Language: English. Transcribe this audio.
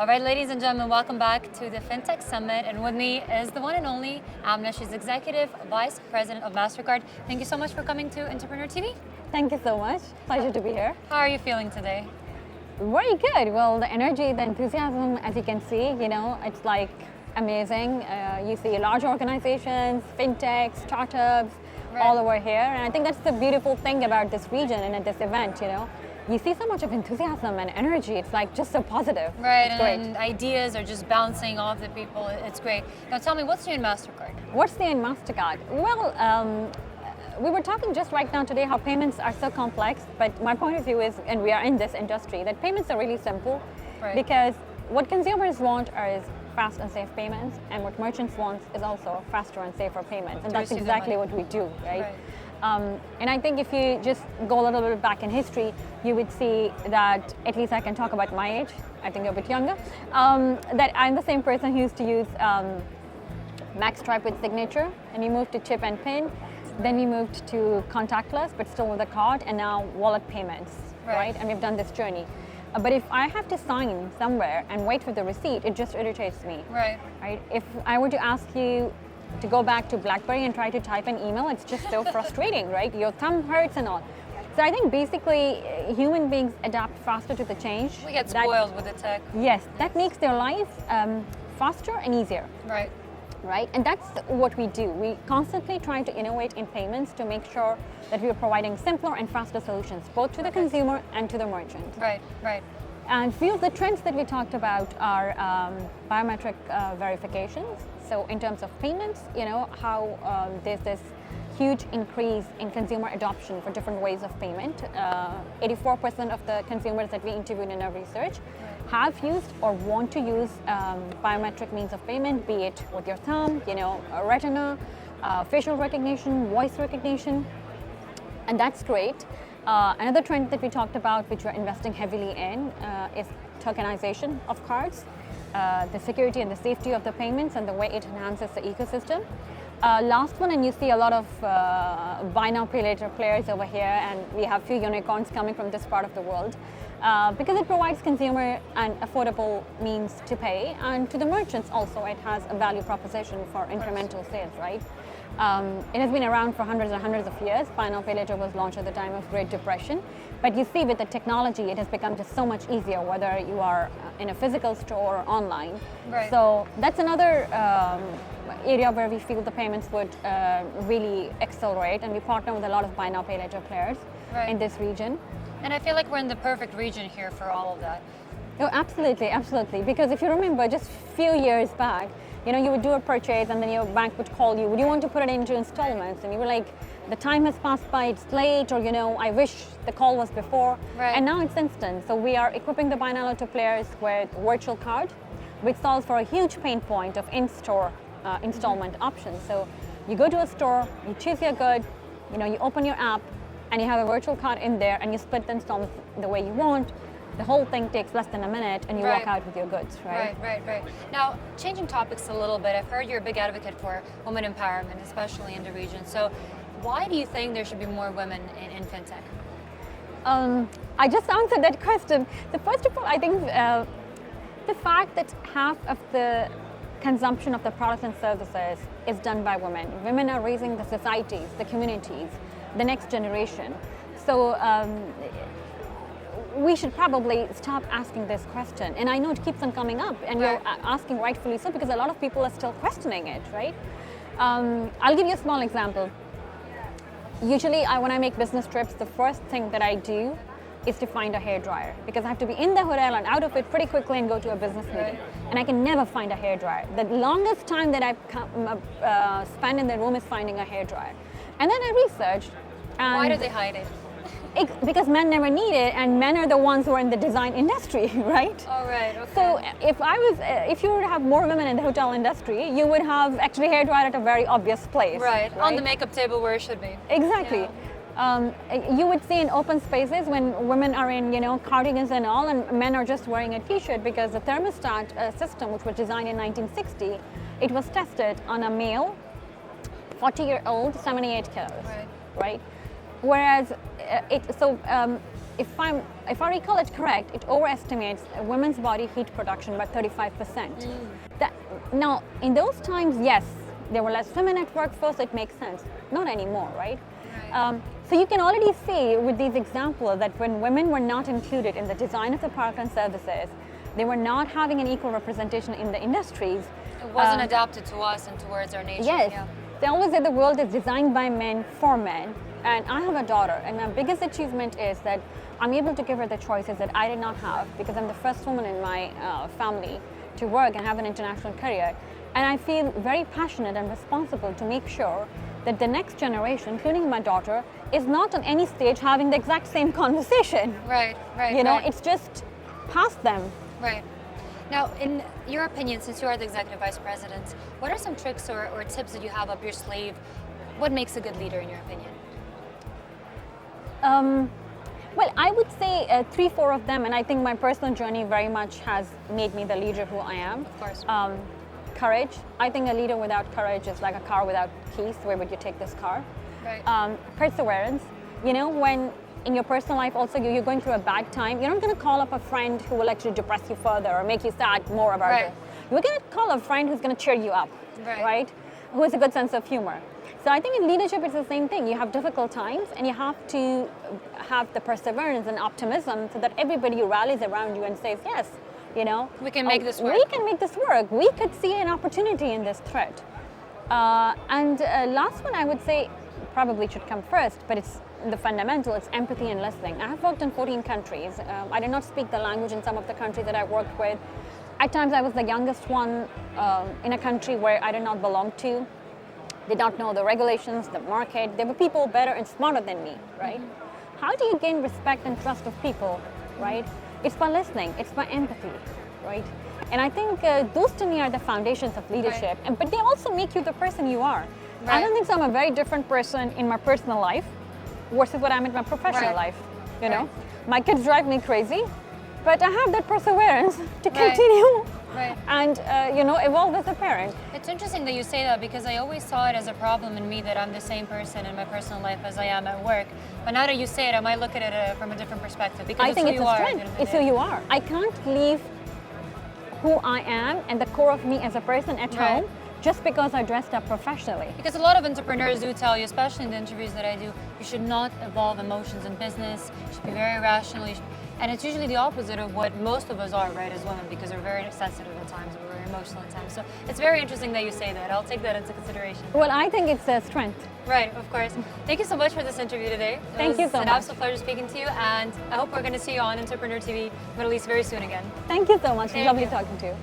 All right, ladies and gentlemen, welcome back to the FinTech Summit. And with me is the one and only Amnah. She's Executive Vice President of Mastercard. Thank you so much for coming to Entrepreneur TV. Thank you so much. Pleasure to be here. How are you feeling today? Very good. Well, the energy, the enthusiasm, as you can see, it's like amazing. You see large organizations, fintech, startups, all over here. And I think that's the beautiful thing about this region and at this event, You see so much of enthusiasm and energy. It's like just so positive. Right, it's great. And ideas are just bouncing off the people. It's great. Now tell me, what's new in Mastercard? What's new in Mastercard? Well, we were talking just right now today how payments are so complex, but my point of view is, and we are in this industry, that payments are really simple because what consumers want is fast and safe payments, and what merchants want is also faster and safer payments, and that's exactly what we do, right? And I think if you just go a little bit back in history, you would see that, at least I can talk about my age, I think you're a bit younger, that I'm the same person who used to use Max Stripe with signature, and we moved to chip and pin, then we moved to contactless, but still with a card, and now wallet payments, right? And we've done this journey. But if I have to sign somewhere and wait for the receipt, it just irritates me. Right. If I were to ask you to go back to BlackBerry and try to type an email, it's just so frustrating, right? Your thumb hurts and all. So I think basically human beings adapt faster to the change. We get spoiled with the tech. Yes, that makes their life faster and easier. Right, and that's what we do. We constantly try to innovate in payments to make sure that we are providing simpler and faster solutions, both to the consumer and to the merchant. Right. And few of the trends that we talked about are biometric verifications. So in terms of payments, how there's this huge increase in consumer adoption for different ways of payment. 84% of the consumers that we interviewed in our research have used or want to use biometric means of payment, be it with your thumb, retina, facial recognition, voice recognition, and that's great. Another trend that we talked about, which we're investing heavily in, is tokenization of cards, the security and the safety of the payments and the way it enhances the ecosystem. Last one, and you see a lot of buy now, pay later players over here, and we have few unicorns coming from this part of the world, because it provides consumer an affordable means to pay, and to the merchants also it has a value proposition for incremental sales, right? It has been around for hundreds and hundreds of years. Buy now, pay later was launched at the time of Great Depression, but you see with the technology it has become just so much easier, whether you are in a physical store or online. So that's another area where we feel the payments would really accelerate, and we partner with a lot of buy now, pay later players in this region. And I feel like we're in the perfect region here for all of that. Oh, absolutely. Because if you remember, just a few years back, you would do a purchase and then your bank would call you, would you want to put it into installments? And you were like, the time has passed by, it's late, or I wish the call was before. And now it's instant. So we are equipping the buy now later players with virtual card, which solves for a huge pain point of in-store installment options. So you go to a store, you choose your good, you open your app, and you have a virtual card in there, and you split the installments the way you want. The whole thing takes less than a minute, and you walk out with your goods, right? Right. Now, changing topics a little bit, I've heard you're a big advocate for women empowerment, especially in the region. So why do you think there should be more women in fintech? I just answered that question. So first of all, I think the fact that half of the consumption of the products and services is done by women. Women are raising the societies, the communities, the next generation. So we should probably stop asking this question. And I know it keeps on coming up, and you're asking rightfully so, because a lot of people are still questioning it, right? I'll give you a small example. Usually when I make business trips, the first thing that I do is to find a hairdryer, because I have to be in the hotel and out of it pretty quickly and go to a business meeting. And I can never find a hairdryer. The longest time that I've spent in the room is finding a hairdryer. And then I researched. Why do they hide it? Because men never need it, and men are the ones who are in the design industry, right? Oh, right, okay. So if you were to have more women in the hotel industry, you would have actually hairdryer at a very obvious place. Right, on the makeup table where it should be. Exactly. You would see in open spaces when women are in, cardigans and all, and men are just wearing a t-shirt, because the thermostat system, which was designed in 1960, it was tested on a male, 40-year-old, 78 kilos, right? Whereas, if I recall it correct, it overestimates a women's body heat production by 35%. Now, in those times, yes, there were less women at workforce, it makes sense. Not anymore, right? So you can already see with these examples that when women were not included in the design of the product and services, they were not having an equal representation in the industries. It wasn't adapted to us and towards our nature. Yes. Yeah. They always say the world is designed by men for men. And I have a daughter, and my biggest achievement is that I'm able to give her the choices that I did not have, because I'm the first woman in my family to work and have an international career. And I feel very passionate and responsible to make sure that the next generation, including my daughter, is not on any stage having the exact same conversation. Right. You know, right. it's just past them. Right. Now, in your opinion, since you are the executive vice president, what are some tricks or tips that you have up your sleeve? What makes a good leader, in your opinion? Well, I would say 3-4 of them, and I think my personal journey very much has made me the leader who I am. Of course. Courage. I think a leader without courage is like a car without keys. Where would you take this car? Right. Perseverance. You know, when in your personal life also you're going through a bad time, you're not going to call up a friend who will actually depress you further or make you sad more about it. You're going to call a friend who's going to cheer you up, right? Who has a good sense of humor. So I think in leadership it's the same thing. You have difficult times and you have to have the perseverance and optimism so that everybody rallies around you and says, yes, you know, we can make this work. We can make this work. We could see an opportunity in this threat. And last one I would say probably should come first, but it's the fundamental, it's empathy and listening. I have worked in 14 countries. I did not speak the language in some of the countries that I worked with. At times I was the youngest one in a country where I did not belong to. Did not know the regulations, the market. There were people better and smarter than me, right? How do you gain respect and trust of people, right? It's by listening, it's by empathy, right? And I think those to me are the foundations of leadership, but they also make you the person you are. I don't think so. I'm a very different person in my personal life versus what I'm in my professional life, you know? My kids drive me crazy, but I have that perseverance to continue and, you know, evolve as a parent. It's interesting that you say that, because I always saw it as a problem in me that I'm the same person in my personal life as I am at work. But now that you say it, I might look at it from a different perspective, because I think it's a strength. It's who you are. I can't leave who I am and the core of me as a person at home just because I dressed up professionally. Because a lot of entrepreneurs do tell you, especially in the interviews that I do, you should not involve emotions in business. You should be very rational. And it's usually the opposite of what most of us are, right, as women, because we're very sensitive at times, we're very emotional at times. So it's very interesting that you say that. I'll take that into consideration. Well, I think it's a strength. Right, of course. Thank you so much for this interview today. Thank you so much. It's an absolute pleasure speaking to you, and I hope we're going to see you on Entrepreneur TV Middle East very soon again. Thank you so much. It's lovely talking to you.